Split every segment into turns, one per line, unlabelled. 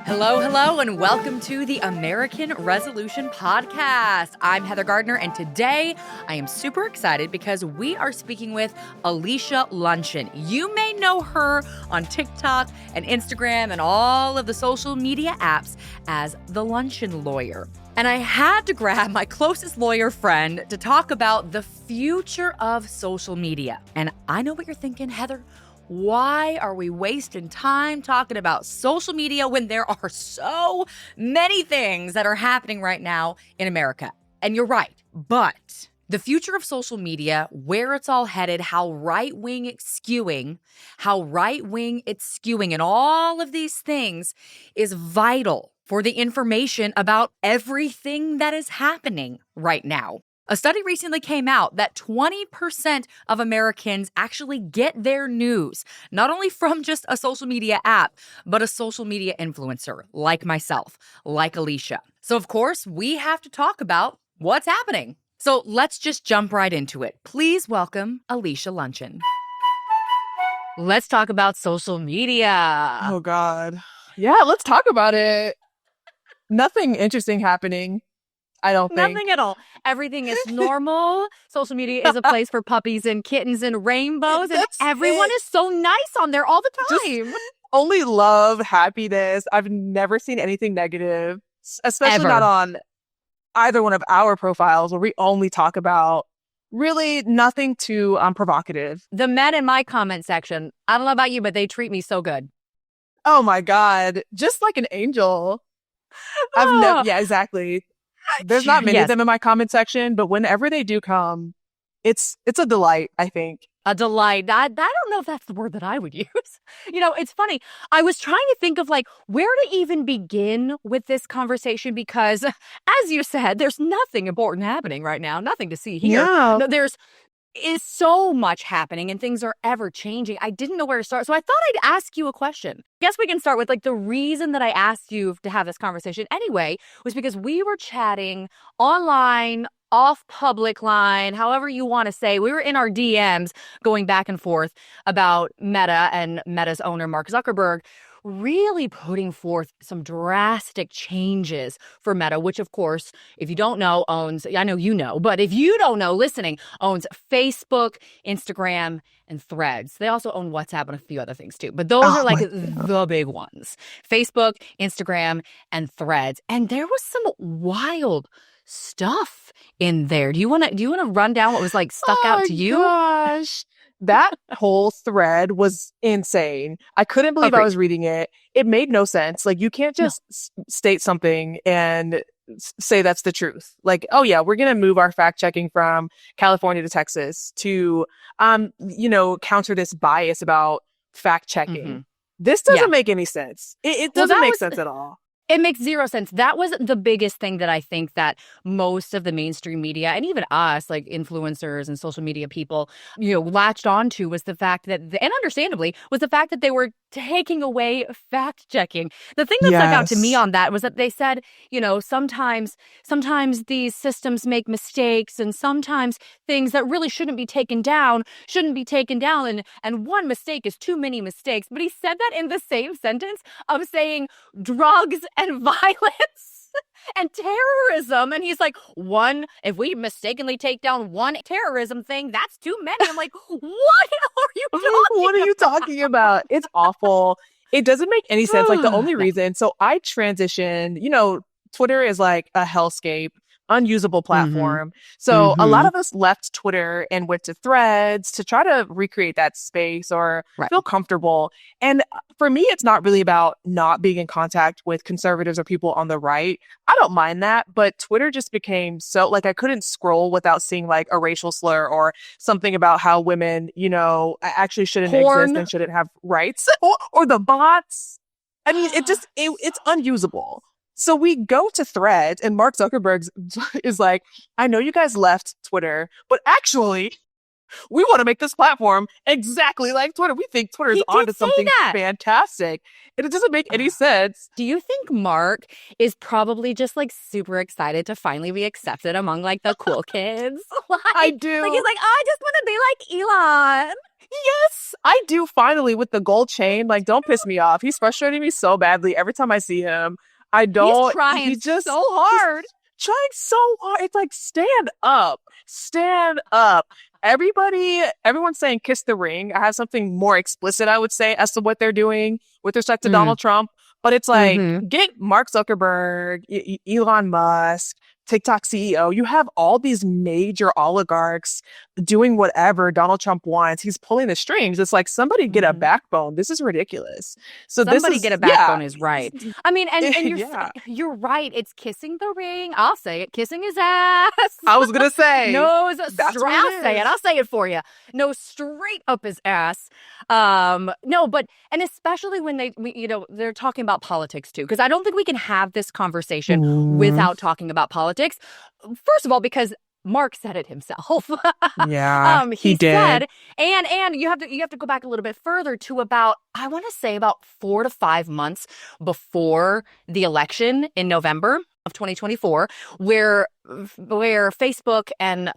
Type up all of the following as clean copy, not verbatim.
Hello, hello, and welcome to the American Resolution Podcast. I'm Heather Gardner, and today I am super excited because we are speaking with Alicia Luncheon. You may know her on TikTok and Instagram and all of the social media apps as the Luncheon Lawyer. And I had to grab my closest lawyer friend to talk about the future of social media. And I know what you're thinking, Heather. Why are we wasting time talking about social media when there are so many things that are happening right now in America? And you're right, but the future of social media, where it's all headed, how right-wing it's skewing, and all of these things is vital for the information about everything that is happening right now. A study recently came out that 20% of Americans actually get their news, not only from just a social media app, but a social media influencer like myself, like Alicia. So, of course, we have to talk about what's happening. So let's just jump right into it. Please welcome Alicia Luncheon. Let's talk about social media.
Oh, God. Yeah, let's talk about it. Nothing interesting happening. I don't think.
Nothing at all. Everything is normal. Social media is a place for puppies and kittens and rainbows, and everyone is so nice on there all the time.
Just only love, happiness. I've never seen anything negative, especially not on either one of our profiles where we only talk about really nothing too provocative.
The men in my comment section, I don't know about you, but they treat me so good.
Oh my God. Just like an angel. Yeah, exactly. There's not many of them in my comment section, but whenever they do come, it's a delight, I think.
A delight. I don't know if that's the word that I would use. You know, it's funny. I was trying to think of where to even begin with this conversation because, as you said, there's nothing important happening right now. Nothing to see here.
Yeah.
No, is so much happening and things are ever changing. I didn't know where to start. So I thought I'd ask you a question. Guess we can start with the reason that I asked you to have this conversation anyway was because we were chatting online, off public line, however you want to say. We were in our DMs going back and forth about Meta and Meta's owner, Mark Zuckerberg, really putting forth some drastic changes for Meta, which, of course, if you don't know, owns, I know you know, but if you don't know, listening, owns Facebook, Instagram, and Threads. They also own WhatsApp and a few other things too. But those are the big ones. Facebook, Instagram, and Threads. And there was some wild stuff in there. Do you want to run down what was stuck out to you?
Gosh. That whole thread was insane. I couldn't believe I was reading it. It made no sense. You can't just state something and say that's the truth. Oh yeah, we're going to move our fact checking from California to Texas to, counter this bias about fact checking. Mm-hmm. This doesn't make any sense. It doesn't make sense at all.
It makes zero sense. That was the biggest thing that I think that most of the mainstream media and even us, influencers and social media people, latched onto was the fact that, and understandably, was the fact that they were taking away fact checking. The thing that stuck out to me on that was that they said, sometimes these systems make mistakes and sometimes things that really shouldn't be taken down. And one mistake is too many mistakes. But he said that in the same sentence of saying drugs and violence and terrorism. And he's like, if we mistakenly take down one terrorism thing, that's too many. I'm like, what are you talking about?
What are you talking about? It's awful. It doesn't make any sense. The only reason, so I transitioned, Twitter is a hellscape, unusable platform. Mm-hmm. So a lot of us left Twitter and went to Threads to try to recreate that space or feel comfortable. And for me, it's not really about not being in contact with conservatives or people on the right. I don't mind that, but Twitter just became so I couldn't scroll without seeing a racial slur or something about how women, actually shouldn't exist and shouldn't have rights or the bots. I mean, it's unusable. So we go to Threads and Mark Zuckerberg is like, I know you guys left Twitter, but actually we want to make this platform exactly like Twitter. We think Twitter is onto something fantastic. And it doesn't make any sense.
Do you think Mark is probably just super excited to finally be accepted among the cool kids?
I do.
He's like, I just want to be like Elon.
Yes, I do finally with the gold chain. Like, don't piss me off. He's frustrating me so badly every time I see him. I
He's
don't,
trying so
he's
hard.
trying so hard. It's like, stand up, stand up. Everyone's saying kiss the ring. I have something more explicit, I would say, as to what they're doing with respect to
Mm,
Donald Trump. But it's like,
mm-hmm.
get Mark Zuckerberg, Elon Musk, TikTok CEO. You have all these major oligarchs doing whatever Donald Trump wants. He's pulling the strings. It's like somebody get a
Mm-hmm.
backbone. This is ridiculous. So this
Somebody get
is
a
yeah.
backbone is right. I mean, and
Yeah.
you're right. It's kissing the ring. I'll say it. Kissing his ass.
I was gonna say that's what it
I'll say it.
is.
I'll say it for you. No, straight up his ass. No, but and especially when they're talking about politics too, because I don't think we can have this conversation
Mm,
without talking about politics. First of all, because Mark said it himself.
yeah, he
He
did.
said, and you have to go back a little bit further to about, I want to say, about 4 to 5 months before the election in November of 2024, where Facebook and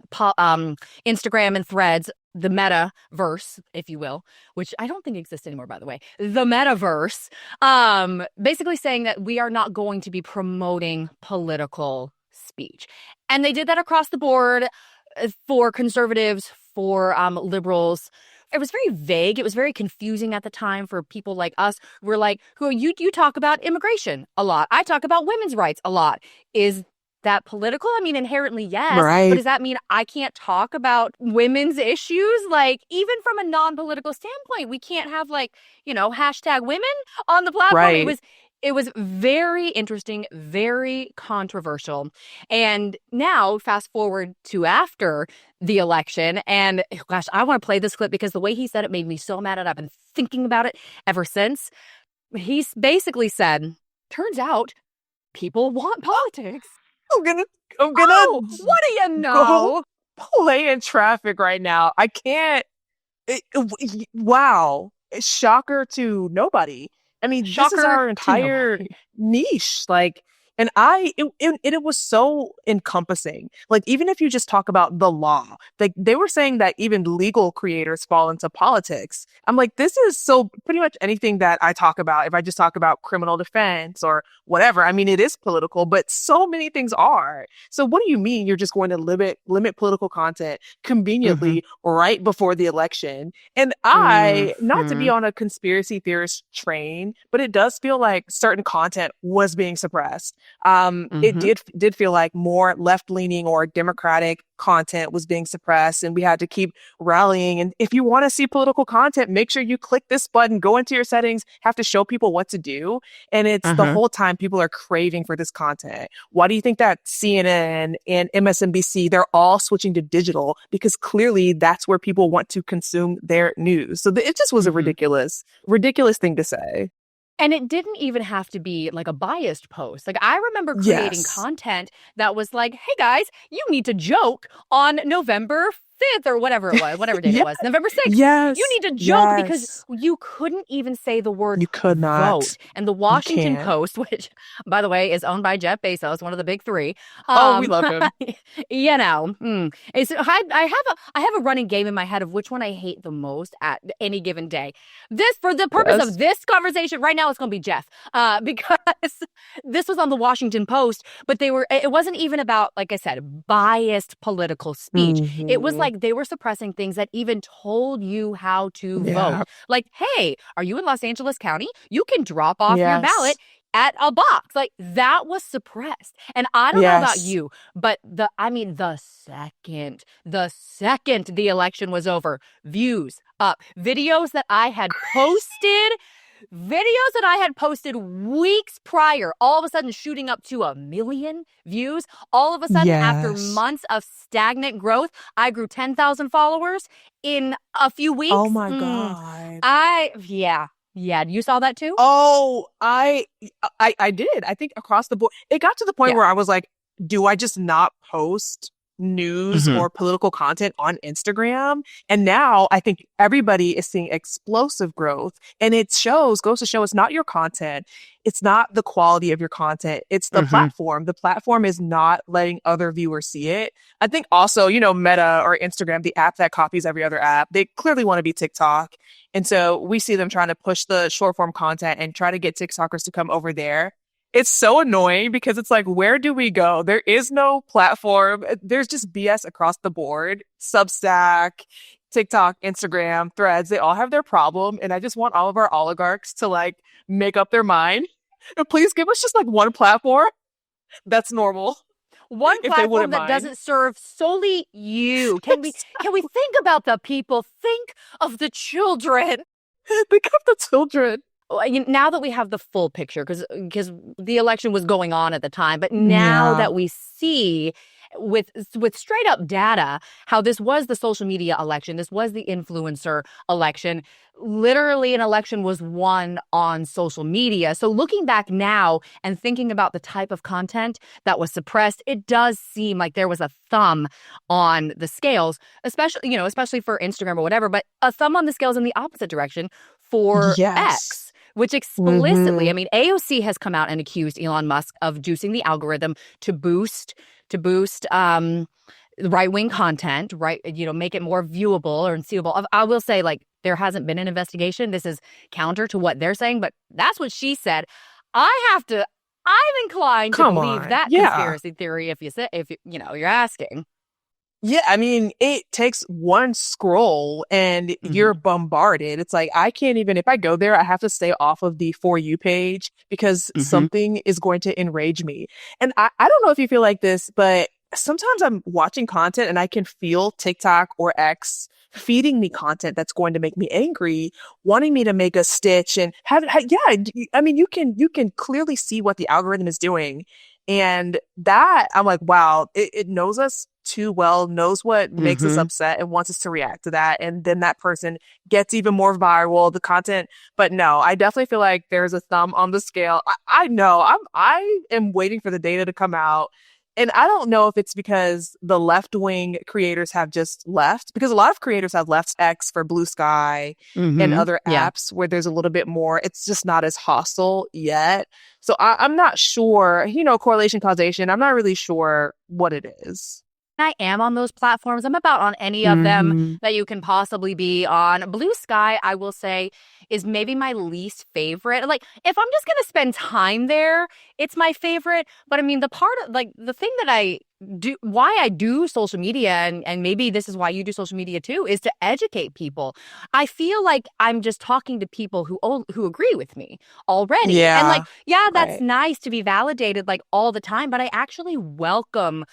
Instagram and Threads, the metaverse, if you will, which I don't think exists anymore, by the way, the metaverse, basically saying that we are not going to be promoting political speech. And they did that across the board for conservatives, for liberals. It was very vague. It was very confusing at the time for people like us. We're like, who you talk about immigration a lot. I talk about women's rights a lot. Is that political? I mean, inherently, yes. But
Right,
does that mean I can't talk about women's issues? Like, even from a non-political standpoint, we can't have hashtag women on the platform. It
right.
was it was very interesting, very controversial. And now, fast forward to after the election, and gosh, I want to play this clip because the way he said it made me so mad, and I've been thinking about it ever since. He's basically said, turns out people want politics.
I'm gonna I'm gonna
Oh, what do you
go
know?
play in traffic right now. I can't. Wow. Shocker to nobody. I mean, this is
Shocker
our
to
entire
nobody.
niche. Like, and it was so encompassing. Like, even if you just talk about the law, like they were saying that even legal creators fall into politics. I'm like, this is so pretty much anything that I talk about. If I just talk about criminal defense or whatever, I mean, it is political, but so many things are. So what do you mean you're just going to limit political content
Mm-hmm.
conveniently right before the election? And not to be
Mm-hmm.
on a conspiracy theorist train, but it does feel like certain content was being suppressed. It
Mm-hmm.
did feel like more left leaning or democratic content was being suppressed, and we had to keep rallying. And if you want to see political content, make sure you click this button, go into your settings, have to show people what to do. And it's the
Uh-huh.
whole time people are craving for this content. Why do you think that CNN and MSNBC, they're all switching to digital? Because clearly that's where people want to consume their news. So it just was a
Mm-hmm.
ridiculous thing to say.
And it didn't even have to be like a biased post. Like, I remember creating
Yes.
content that was like, hey guys, you need to joke on November 5th or whatever it was, whatever date it
Yeah.
was, November 6th. You
Yes.
need to joke because
Yes.
you couldn't even say the word
You could not.
vote. And the
You
Washington
can't.
Post, which, by the way, is owned by Jeff Bezos, one of the big three.
Oh, we
Um,
love him.
I have a running game in my head of which one I hate the most at any given day. This, for the purpose of
Yes.
this conversation right now, it's going to be Jeff, because this was on the Washington Post, but it wasn't even about, like I said, biased political speech. It was
Hmm.
like they were suppressing things that even told you how to
Yeah.
vote. Like, hey, are you in Los Angeles County? You can drop off your ballot
Yes.
at a box. Like, that was suppressed. And I don't know about
Yes.
you, but the second the election was over, views up, videos that I had posted weeks prior, all of a sudden shooting up to 1 million views. All of a sudden, after
Yes.
months of stagnant growth, I grew 10,000 followers in a few
Oh
weeks.
my God.
Yeah. You saw that too?
Oh, I did. I think across the board, it got to the point
Yeah.
where I was like, do I just not post news
Mm-hmm.
or political content on Instagram. And now I think everybody is seeing explosive growth. And it goes to show it's not your content. It's not the quality of your content. It's the
Mm-hmm.
platform. The platform is not letting other viewers see it. I think also, Meta or Instagram, the app that copies every other app, they clearly want to be TikTok. And so we see them trying to push the short form content and try to get TikTokers to come over there. It's so annoying because it's like, where do we go? There is no platform. There's just BS across the board. Substack, TikTok, Instagram, Threads, they all have their problem. And I just want all of our oligarchs to like make up their mind. And please give us just like one platform that's normal,
One
if they
platform
wouldn't
that
mind.
doesn't serve solely you. Can we think about the people? Think of the children.
Think of the children.
Now that we have the full picture, because the election was going on at the time, but now
Yeah.
that we see with straight up data how this was the social media election, this was the influencer election. Literally, an election was won on social media. So looking back now and thinking about the type of content that was suppressed, it does seem like there was a thumb on the scales, especially for Instagram or whatever, but a thumb on the scales in the opposite direction for
Yes.
X, which explicitly, I mean, AOC has come out and accused Elon Musk of juicing the algorithm to boost right-wing content, right? Make it more viewable or seeable. I will say, like, there hasn't been an investigation. This is counter to what they're saying, but that's what she said. I'm inclined to
Come
believe
on.
that
Yeah.
conspiracy theory if you're asking.
Yeah, I mean, it takes one scroll and you're
Mm-hmm.
bombarded. It's like I can't even, if I go there, I have to stay off of the For You page because
Mm-hmm.
something is going to enrage me. And I don't know if you feel like this, but sometimes I'm watching content and I can feel TikTok or X feeding me content that's going to make me angry, wanting me to make a stitch and I mean, you can clearly see what the algorithm is doing. And that I'm like, wow, it knows us too well, knows what makes us
Mm-hmm.
upset and wants us to react to that. And then that person gets even more viral, the content. But no, I definitely feel like there's a thumb on the scale. I know I am waiting for the data to come out. And I don't know if it's because the left wing creators have just left, because a lot of creators have left X for Blue Sky and
Mm-hmm.
other
Yeah.
apps where there's a little bit more, it's just not as hostile yet. So I'm not sure, correlation causation. I'm not really sure what it is.
I am on those platforms. I'm about on any of them
Mm-hmm.
that you can possibly be on. Blue Sky, I will say, is maybe my least favorite. Like, if I'm just going to spend time there, it's my favorite. But I mean, the thing that I do, why I do social media, and maybe this is why you do social media too, is to educate people. I feel like I'm just talking to people who agree with me already. And like,
Yeah,
yeah, that's
right.
nice to be validated like all the time, but I actually welcome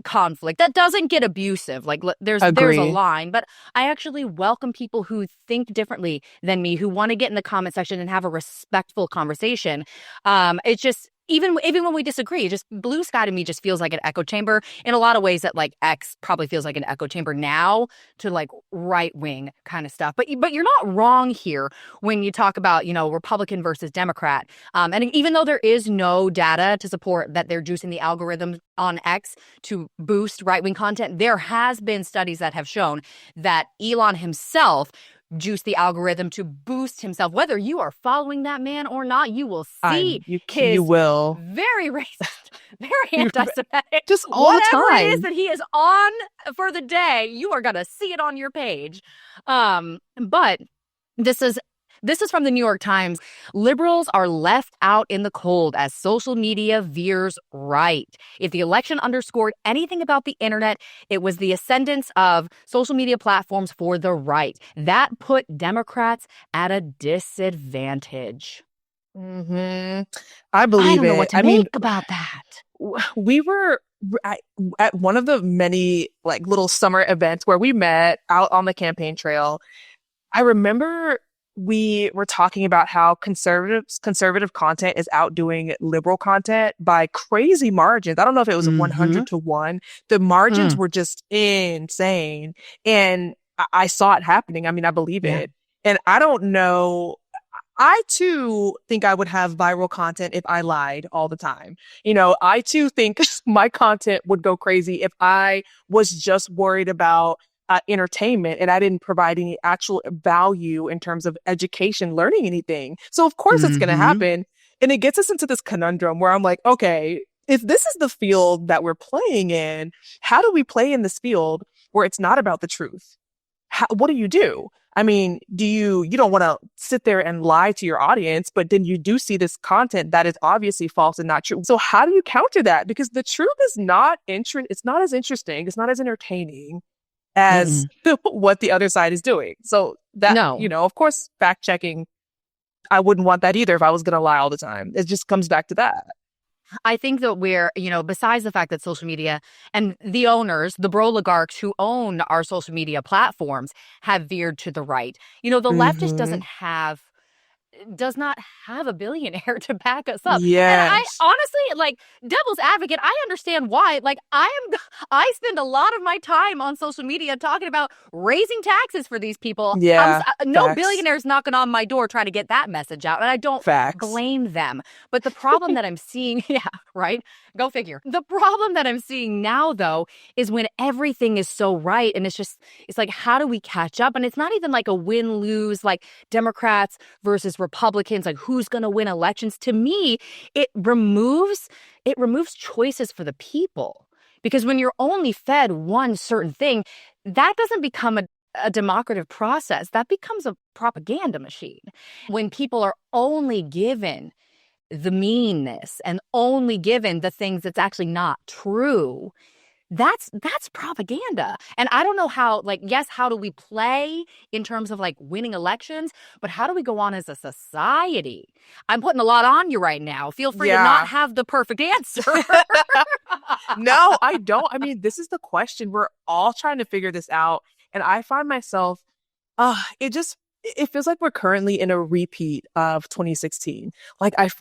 conflict that doesn't get abusive. Like, there's a
Agree.
line, but I actually welcome people who think differently than me, who want to get in the comment section and have a respectful conversation. It's just, even when we disagree, just Blue Sky to me just feels like an echo chamber in a lot of ways that like X probably feels like an echo chamber now to like right wing kind of stuff. But you're not wrong here when you talk about Republican versus Democrat. And even though there is no data to support that they're juicing the algorithm on X to boost right wing content, there has been studies that have shown that Elon himself juice the algorithm to boost himself. Whether you are following that man or not, you will see
You
his
will.
very racist, very anti-Semitic,
Just all the
whatever it is
time.
that he is on for the day, you are gonna see it on your page. But this is this is from the New York Times. Liberals are left out in the cold as social media veers right. If the election underscored anything about the internet, it was the ascendance of social media platforms for the right. That put Democrats at a disadvantage.
hmm I
I
believe
don't know
it.
what to
I mean,
make about that.
we were at one of the many like little summer events where we met out on the campaign trail. I remember we were talking about how conservative content is outdoing liberal content by crazy margins. I don't know if it was
Mm-hmm.
100 to 1. The margins
Mm.
were just insane. And I saw it happening. I mean, I believe
Yeah.
it. And I don't know. I too think I would have viral content if I lied all the time. I too think my content would go crazy if I was just worried about entertainment and I didn't provide any actual value in terms of education, learning anything. So, of course, it's going to
Mm-hmm.
happen. And it gets us into this conundrum where I'm like, okay, if this is the field that we're playing in, how do we play in this field where it's not about the truth? What do you do? I mean, you don't want to sit there and lie to your audience, but then you do see this content that is obviously false and not true. So how do you counter that? Because the truth is not it's not as interesting, it's not as entertaining as
Mm-mm.
what the other side is doing. So that,
No.
of course, fact checking, I wouldn't want that either if I was going to lie all the time. It just comes back to that.
I think that besides the fact that social media and the owners, the broligarchs who own our social media platforms have veered to the right. The left just
Hmm.
does not have a billionaire to back us up. And I
Yes.
honestly, like, devil's advocate, I understand why. Like, I spend a lot of my time on social media talking about raising taxes for these people.
Yeah.
No
Facts.
billionaires knocking on my door trying to get that message out, and I don't
Facts.
blame them. But the problem that I'm seeing, yeah, right? Go figure. The problem that I'm seeing now, though, is when everything is so right, and it's like, how do we catch up? And it's not even like a win-lose, like Democrats versus Republicans, like who's going to win elections. To me, it removes choices for the people. Because when you're only fed one certain thing, that doesn't become a democratic process. That becomes a propaganda machine. When people are only given the meanness and only given the things that's actually not true, that's propaganda. And I don't know how, like, yes, how do we play in terms of like winning elections, but how do we go on as a society? I'm putting a lot on you right now. Feel free to not
Yeah.
have the perfect answer.
No, I don't. I mean, this is the question. We're all trying to figure this out. And I find myself, it feels like we're currently in a repeat of 2016,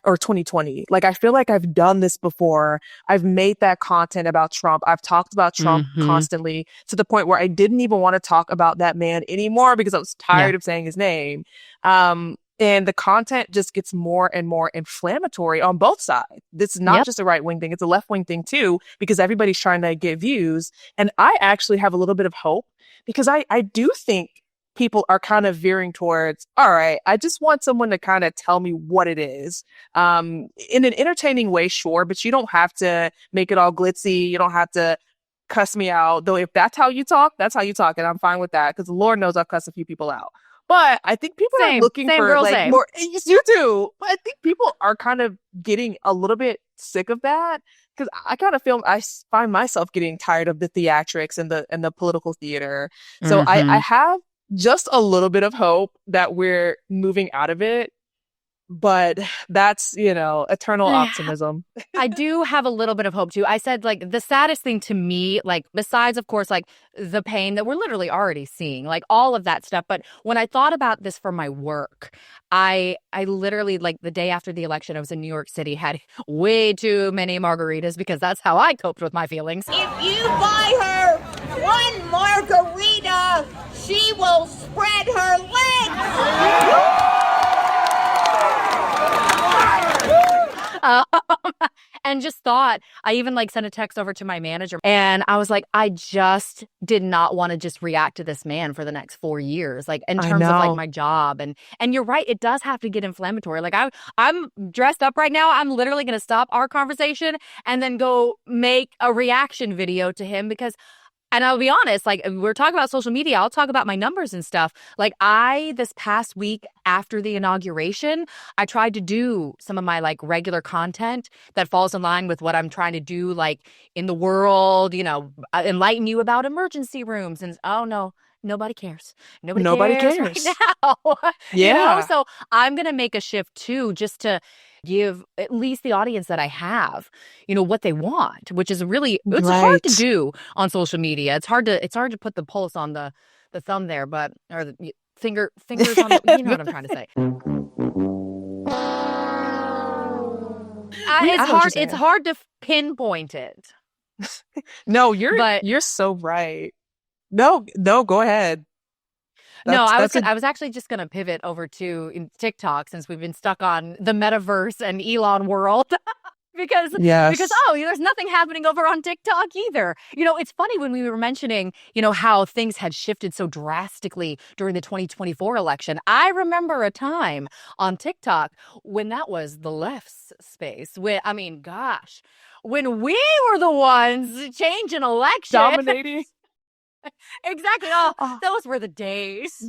or 2020. Like, I feel like I've done this before. I've made that content about Trump. I've talked about Trump
Mm-hmm.
constantly to the point where I didn't even want to talk about that man anymore because I was
Yeah.
tired of saying his name. And the content just gets more and more inflammatory on both sides. This is not
Yep.
just a right wing thing, it's a left wing thing too, because everybody's trying to get views. And I actually have a little bit of hope because I do think people are kind of veering towards, all right, I just want someone to kind of tell me what it is. In an entertaining way, sure, but you don't have to make it all glitzy. You don't have to cuss me out. Though if that's how you talk, that's how you talk. And I'm fine with that because Lord knows I've cussed a few people out. But I think people are
Same.
looking
Same
for
girl,
like
same.
more, yes, you do. But I think people are kind of getting a little bit sick of that because I kind of feel find myself getting tired of the theatrics and the political theater. So I
Mm-hmm.
have just a little bit of hope that we're moving out of it, but that's, eternal optimism.
I do have a little bit of hope too. I said, like, the saddest thing to me, like, besides, of course, like the pain that we're literally already seeing, like all of that stuff. But when I thought about this for my work, I literally, like, the day after the election, I was in New York City, had way too many margaritas because that's how I coped with my feelings.
If you buy her one margarita, she will spread her legs.
Um, and just thought, I even like sent a text over to my manager and I was like, I just did not want to just react to this man for the next 4 years, like in
I
terms of like
know.
my job. And you're right, it does have to get inflammatory. Like I'm dressed up right now. I'm literally going to stop our conversation and then go make a reaction video to him because, and I'll be honest, like, we're talking about social media, I'll talk about my numbers and stuff. Like, this past week after the inauguration, I tried to do some of my, like, regular content that falls in line with what I'm trying to do, like, in the world, enlighten you about emergency rooms. And, oh, no, nobody cares. Nobody
Nobody
cares right
cares.
now.
Yeah.
So I'm going to make a shift, too, just to give at least the audience that I have, what they want, which is really, it's hard to
Right.
do on social media. It's hard to put the pulse on the thumb there, but or the fingers on the, you know what I'm trying to say.
I
It's
know what you're
hard. It's
saying.
hard to pinpoint it,
No, you're
but
you're so right. No, no, go ahead.
No,
That's a
I was actually just gonna pivot over to TikTok since we've been stuck on the metaverse and Elon world. Because
yes.
oh, there's nothing happening over on TikTok either. It's funny when we were mentioning, how things had shifted so drastically during the 2024 election. I remember a time on TikTok when that was the left's space. Gosh, when we were the ones changing election.
Dominating.
Exactly. Oh, those were the days.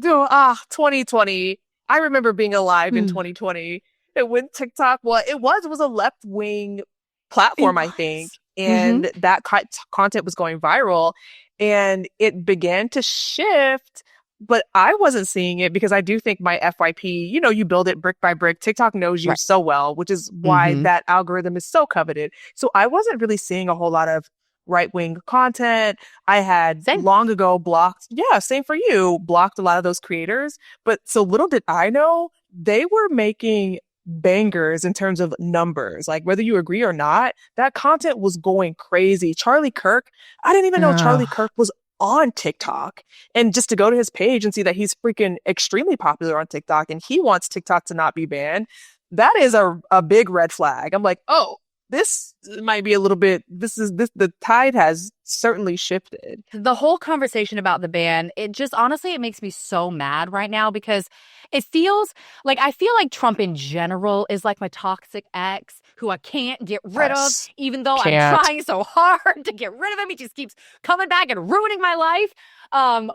2020. I remember being alive in
Hmm.
2020. And when TikTok, well, it was a left wing
It
platform, I think,
was. Mm-hmm.
and that content was going viral, and it began to shift. But I wasn't seeing it because I do think my FYP, you build it brick by brick. TikTok knows you
Right.
so well, which is why
Mm-hmm.
that algorithm is so coveted. So I wasn't really seeing a whole lot of right wing content. I had
Same.
long ago blocked, yeah, same for you, blocked a lot of those creators. But so little did I know, they were making bangers in terms of numbers. Like whether you agree or not, that content was going crazy. Charlie Kirk, I didn't even know Charlie
Ugh.
Kirk was on TikTok. And just to go to his page and see that he's freaking extremely popular on TikTok and he wants TikTok to not be banned, that is a big red flag. I'm like, oh, this might be a little bit, the tide has certainly shifted.
The whole conversation about the ban, it just honestly, it makes me so mad right now because it feels like I feel like Trump in general is like my toxic ex who I can't get rid of,
Yes.
even though I'm
Can't.
trying so hard to get rid of him. He just keeps coming back and ruining my life.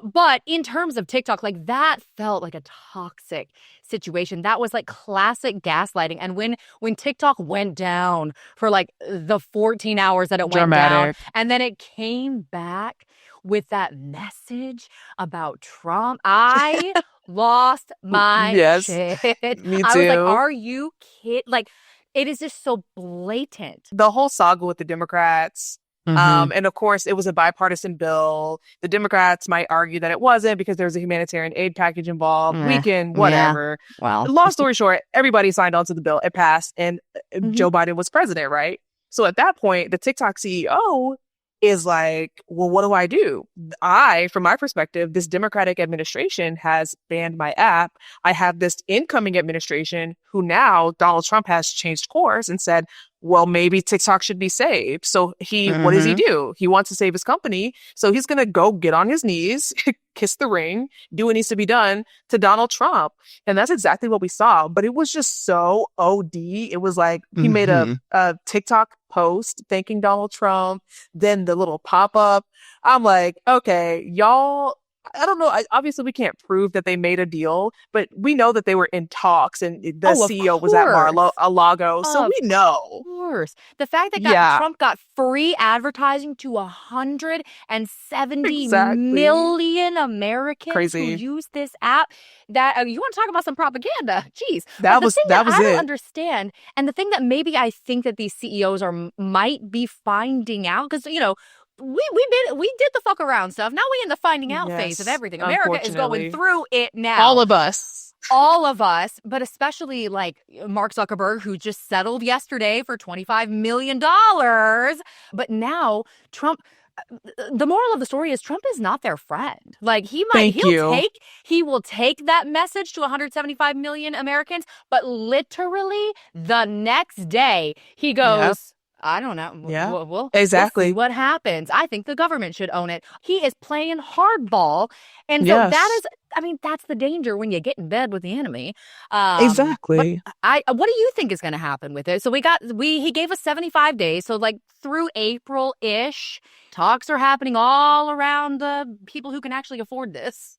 But in terms of TikTok, like that felt like a toxic situation. That was like classic gaslighting. And when TikTok went down for like the 14 hours that it went down,
Dramatic.
and then it came back with that message about Trump, I lost my
Yes,
shit.
me
I was like,
too.
are you kidding? Like, it is just so blatant.
The whole saga with the Democrats.
Mm-hmm.
And of course, it was a bipartisan bill. The Democrats might argue that it wasn't because there was a humanitarian aid package involved. We can,
Yeah.
whatever.
Well.
Long story short, everybody signed on to the bill. It passed, and
Mm-hmm.
Joe Biden was president, right? So at that point, the TikTok CEO is like, well, what do I do? From my perspective, this Democratic administration has banned my app. I have this incoming administration who now Donald Trump has changed course and said, well, maybe TikTok should be saved. So what does he
Mm-hmm.
do? He wants to save his company. So he's going to go get on his knees, kiss the ring, do what needs to be done to Donald Trump. And that's exactly what we saw. But it was just so OD. It was like he made
Mm-hmm.
a TikTok post thanking Donald Trump, then the little pop up. I'm like, okay, y'all, I don't know. Obviously, we can't prove that they made a deal, but we know that they were in talks and the
Oh, of
CEO was at
course.
Mar-a-Lago. So
Of
we know.
course. The fact that
Yeah,
Trump got free advertising to 170
exactly.
million Americans who
Crazy.
use this app. That you want to talk about some propaganda? Jeez. But
That
the
was
thing that
that was
I don't
it.
understand, and the thing that maybe I think that these CEOs might be finding out, because we did the fuck around stuff. Now we in the finding out phase of
Yes,
everything. America is going
unfortunately.
through it now.
All of us.
All of us, but especially like Mark Zuckerberg, who just settled yesterday for $25 million. But now Trump, the moral of the story is Trump is not their friend. Like
Thank you.
he will take that message to 175 million Americans, but literally the next day he
Yeah,
goes, I don't know.
yeah,
We'll see
exactly.
what happens. I think the government should own it. He is playing hardball. And so
Yes,
that's the danger when you get in bed with the enemy. But
exactly.
what do you think is going to happen with it? So he gave us 75 days. So like through April-ish, talks are happening all around the people who can actually afford this.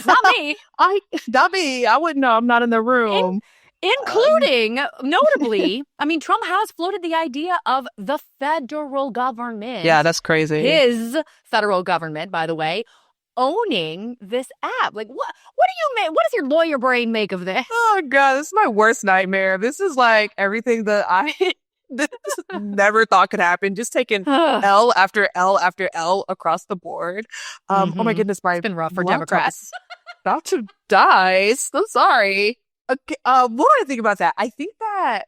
Not me.
Not me. I wouldn't know. I'm not in the
In,
room. Um,
including, notably, Trump has floated the idea of the federal
yeah,
government,
that's crazy.
his federal government, by the way, owning this app. Like, what do you make? What does your lawyer brain make of this?
Oh God, this is my worst nightmare. This is like everything that I this never thought could happen. Just taking L after L after L across the board. Oh my
Mm-hmm.
goodness,
It's
my
been rough for
laptop is
Democrats.
about to die. So sorry. Okay, what do I think about that? I think that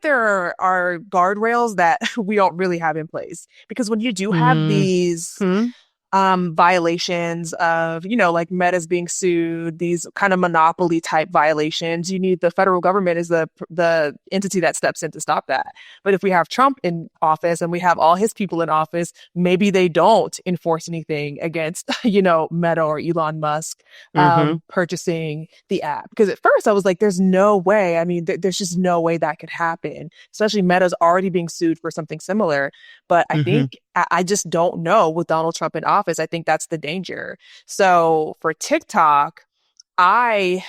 there are guardrails that we don't really have in place because when you do have
Mm-hmm.
these
Hmm?
violations of, like Meta's being sued, these kind of monopoly type violations, you need the federal government is the entity that steps in to stop that. But if we have Trump in office and we have all his people in office, maybe they don't enforce anything against, Meta or Elon Musk purchasing the app. Because at first I was like, there's no way. I mean, there's just no way that could happen, especially Meta's already being sued for something similar. But I think I just don't know with Donald Trump in office. I think that's the danger. So for TikTok, I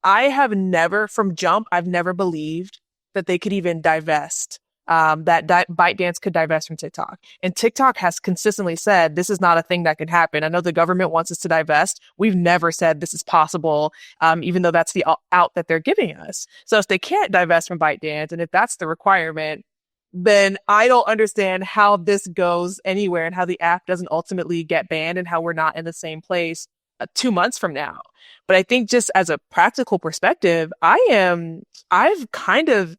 have never, from jump, I've never believed that they could even divest, that ByteDance could divest from TikTok. And TikTok has consistently said this is not a thing that could happen. I know the government wants us to divest. We've never said this is possible, even though that's the out that they're giving us. So if they can't divest from ByteDance, and if that's the requirement, then I don't understand how this goes anywhere and how the app doesn't ultimately get banned and how we're not in the same place 2 months from now. But I think just as a practical perspective, I've kind of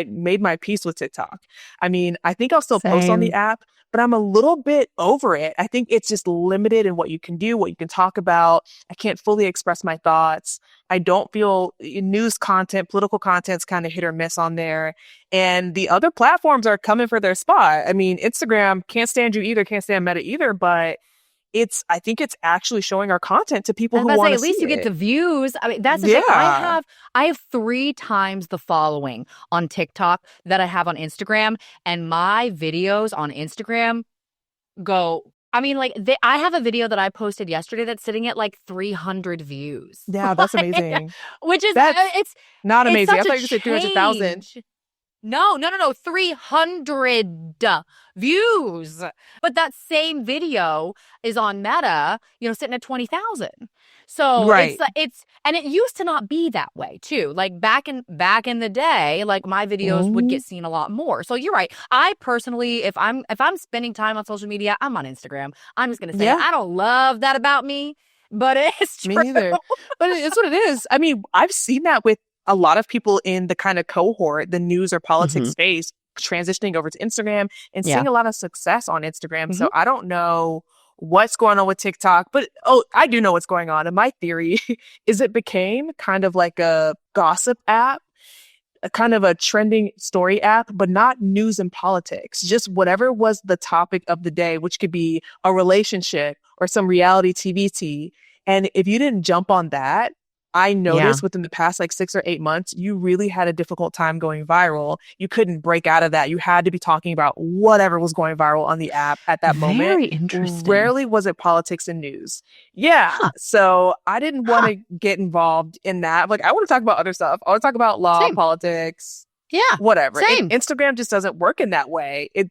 made my peace with TikTok. I mean, I think I'll still post on the app, but I'm a little bit over it. I think it's just limited in what you can do, what you can talk about. I can't fully express my thoughts. I don't feel news content, political content's kind of hit or miss on there. And the other platforms are coming for their spot. I mean, Instagram can't stand you either, can't stand Meta either, but I think it's actually showing our content to people who want to see it.
At least you get the views. I mean, that's the thing. I have 3 times the following on TikTok that I have on Instagram, and my videos on Instagram go. I mean, like I have a video that I posted yesterday that's sitting at like 300 views.
Yeah, that's amazing.
Which is
it's not amazing. I thought you said
300,000. No, 300 views. But that same video is on Meta, sitting at 20,000. So it's and it used to not be that way too. Like back in the day, like my videos would get seen a lot more. So you're right. I personally, if I'm spending time on social media, I'm on Instagram. I'm just gonna say I don't love that about me, but it's true.
Me neither. But it's what it is. I mean, I've seen that with a lot of people in the kind of cohort, the news or politics space, transitioning over to Instagram and seeing a lot of success on Instagram. So I don't know what's going on with TikTok, but I do know what's going on. And my theory is it became kind of like a gossip app, a kind of a trending story app, but not news and politics, just whatever was the topic of the day, which could be a relationship or some reality TV tea. And if you didn't jump on that, I noticed within the past like 6 or 8 months, you really had a difficult time going viral. You couldn't break out of that. You had to be talking about whatever was going viral on the app at that moment.
Very interesting.
Rarely was it politics and news. Yeah. So I didn't want to get involved in that. Like, I want to talk about other stuff. I want to talk about law, politics.
Yeah.
Whatever. Instagram just doesn't work in that way. It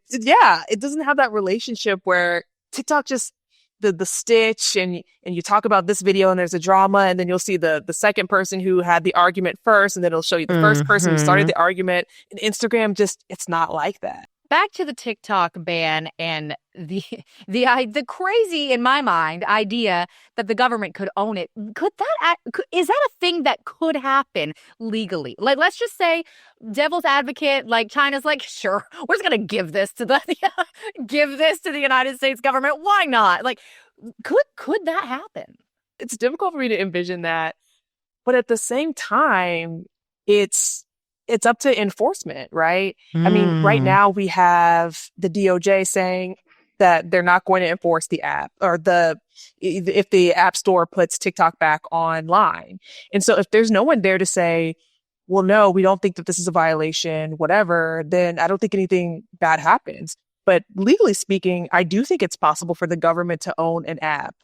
doesn't have that relationship where TikTok just the stitch and you talk about this video and there's a drama, and then you'll see the second person who had the argument first, and then it'll show you the first person who started the argument. And Instagram it's not like that.
Back to the TikTok ban and the crazy, in my mind, idea that the government could own it. Is that a thing that could happen legally? Like, let's just say, devil's advocate, like China's like, sure, we're just gonna give this to the United States government. Why not? Like, could that happen?
It's difficult for me to envision that, but at the same time, it's up to enforcement, right? I mean, right now we have the DOJ saying that they're not going to enforce the app, or if the App Store puts TikTok back online. And so if there's no one there to say, well, no, we don't think that this is a violation, whatever, then I don't think anything bad happens. But legally speaking, I do think it's possible for the government to own an app.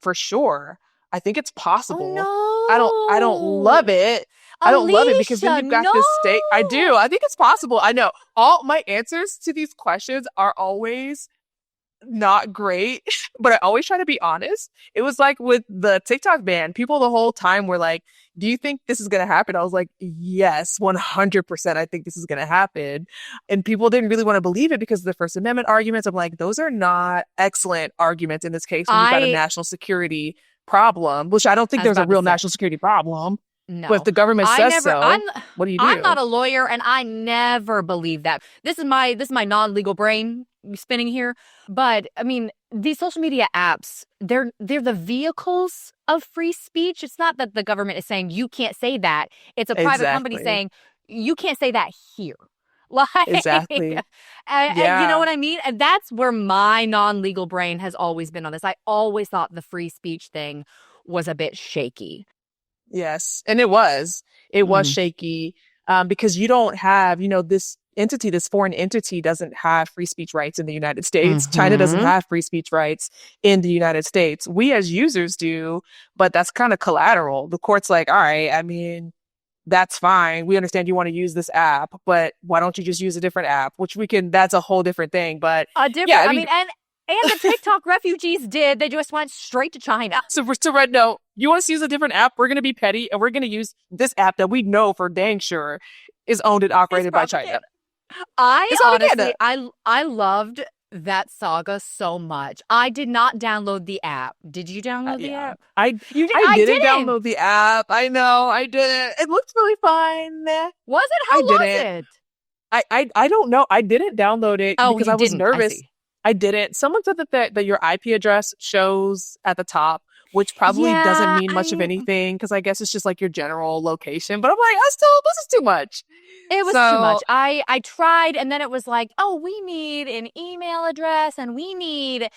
For sure. I think it's possible.
Oh, no.
I don't love it. I don't love it because then you've got this state. I do. I think it's possible. I know all my answers to these questions are always not great, but I always try to be honest. It was like with the TikTok ban, people the whole time were like, do you think this is going to happen? I was like, yes, 100%. I think this is going to happen. And people didn't really want to believe it because of the First Amendment arguments. I'm like, those are not excellent arguments in this case when you've got a national security problem, which I don't think there's a real national security problem.
No.
But if the government says what do you do?
I'm not a lawyer, and I never believe that. This is my non-legal brain spinning here. But I mean, these social media apps, they're the vehicles of free speech. It's not that the government is saying you can't say that. It's a private company
Exactly.
saying you can't say that here. Like,
Exactly.
you know
Yeah.
what I mean? And that's where my non-legal brain has always been on this. I always thought the free speech thing was a bit shaky.
Yes. And it was
Mm.
shaky, because you don't have, this entity, this foreign entity doesn't have free speech rights in the United States. China doesn't
Mm-hmm.
have free speech rights in the United States. We as users do, but that's kind of collateral. The court's like, all right, I mean, that's fine. We understand you want to use this app, but why don't you just use a different app? That's a whole different thing. But
A
yeah,
different,
I
I
mean,
mean, and the TikTok refugees did. They just went straight to China.
so we're still right. No, you want us to use a different app? We're going to be petty and we're going to use this app that we know for dang sure is owned and
It's
operated by China.
propaganda. I
It's
honestly,
propaganda.
I loved that saga so much. I did not download the app. Did you download the
Yeah,
app?
I
You did.
I
I
didn't
didn't.
download the app. I know I didn't. It looks really fun.
Was it? How
I
was
didn't.
it?
I don't know. I didn't download it
Oh,
because
you
I was
didn't. I
nervous.
see.
I didn't. Someone said that your IP address shows at the top, which probably doesn't
Yeah,
mean much of anything because I guess it's just like your general location. But I'm like, this is too much.
it was too
So
much. I tried, and then it was like, oh, we need an email address, and we need,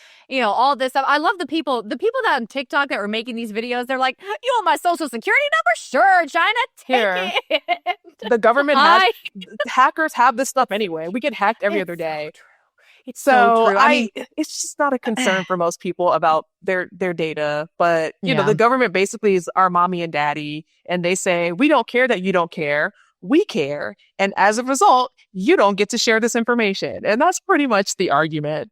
all this stuff. I love the people that on TikTok that were making these videos. They're like, you want my social security number? Sure, China,
here,
take it.
the government has
I.
hackers have this stuff anyway. We get hacked every
It's
other
so
day.
true. It's so
So
true. I mean,
it's just not a concern for most people about their data. But
yeah.
the government basically is our mommy and daddy, and they say we don't care that you don't care. We care, and as a result, you don't get to share this information. And that's pretty much the argument.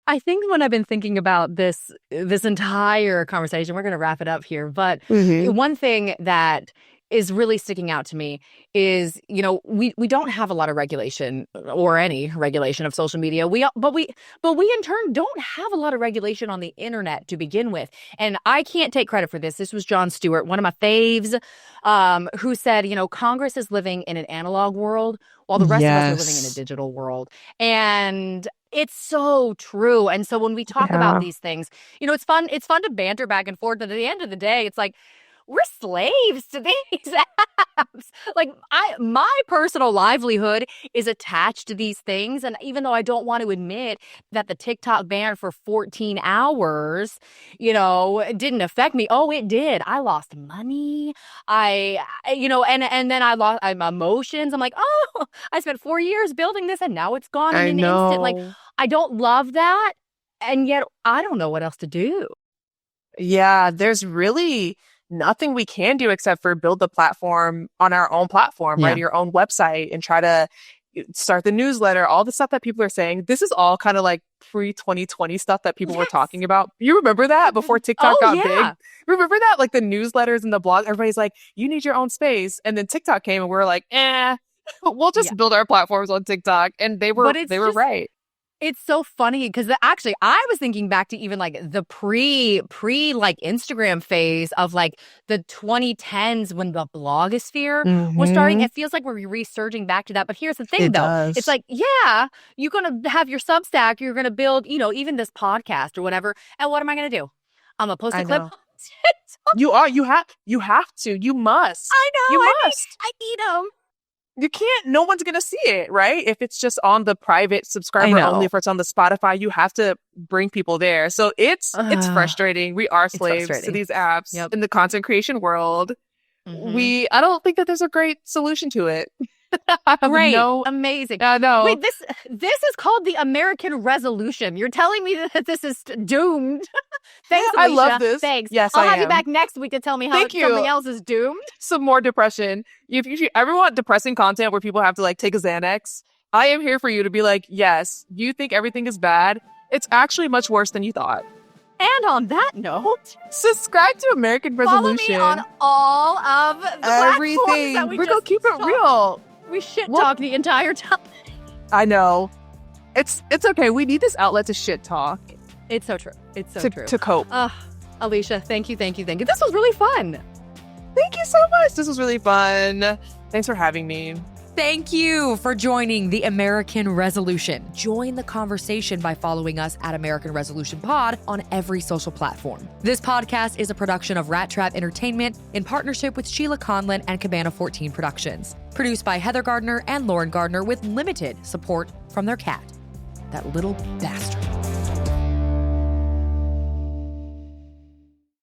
I think when I've been thinking about this entire conversation, we're going to wrap it up here. But
Hmm.
one thing that is really sticking out to me is, we don't have a lot of regulation or any regulation of social media. But we in turn don't have a lot of regulation on the internet to begin with. And I can't take credit for this. This was Jon Stewart, one of my faves, who said, Congress is living in an analog world while the rest of us are living in a
Yes.
digital world. And it's so true. And so when we talk about
Yeah.
these things, it's fun. It's fun to banter back and forth. But at the end of the day, it's like we're slaves to these apps. Like my personal livelihood is attached to these things. And even though I don't want to admit that the TikTok ban for 14 hours, it didn't affect me. Oh, it did. I lost money. And then I lost my emotions. I'm like, oh, I spent 4 years building this and now it's gone in
I
an instant. Like,
know.
I don't love that. And yet I don't know what else to do.
Yeah, there's really nothing we can do except for build the platform on our own platform,
Yeah.
right? Your own website and try to start the newsletter, all the stuff that people are saying. This is all kind of like pre-2020 stuff that people were
Yes.
talking about. You remember that before TikTok
Oh,
got
yeah.
big? Remember that? Like the newsletters and the blog, everybody's like, you need your own space. And then TikTok came and we are like, we'll just
Yeah.
build our platforms on TikTok. And they were
But it's
just right.
It's so funny because actually I was thinking back to even like the pre like Instagram phase of like the 2010s when the blogosphere was starting.
Mhm.
It feels like we're resurging back to that. But here's the thing
It
though.
does.
It's like, yeah, you're going to have your Substack. You're going to build, even this podcast or whatever. And what am I going to do? I'm going to post a
I
clip.
know. You are. You have to. You must.
I know.
You
I
must.
eat them.
You can't. No one's gonna see it, right? If it's just on the private subscriber
know.
only, if it's on the Spotify, you have to bring people there. So it's frustrating. We are slaves to
frustrating.
these apps
Yep.
in the content creation world.
Mhm.
I don't think that there's a great solution to it. I have
Great.
no.
Amazing.
No.
Wait, this is called the American Resolution. You're telling me that this is doomed? Thanks, Alicia.
I love this.
Thanks.
Yes,
I'll
I
have you
am.
back next week to tell me how
Thank you.
something else is doomed.
Some more depression. If you ever want depressing content where people have to like take a Xanax, I am here for you to be like, yes, you think everything is bad. It's actually much worse than you thought.
And on that note,
subscribe to American Resolution.
follow me on all of the platforms
everything.
that we
We're gonna
just
keep it
talked.
real.
We shit talk the entire time.
I know. It's okay. We need this outlet to shit talk.
It's so true. It's so true.
To cope.
Alicia, thank you. This was really fun.
Thank you so much. This was really fun. Thanks for having me.
Thank you for joining the American Resolution. Join the conversation by following us at American Resolution Pod on every social platform. This podcast is a production of Rat Trap Entertainment in partnership with Sheila Conlon and Cabana 14 Productions. Produced by Heather Gardner and Lauren Gardner with limited support from their cat, that little bastard.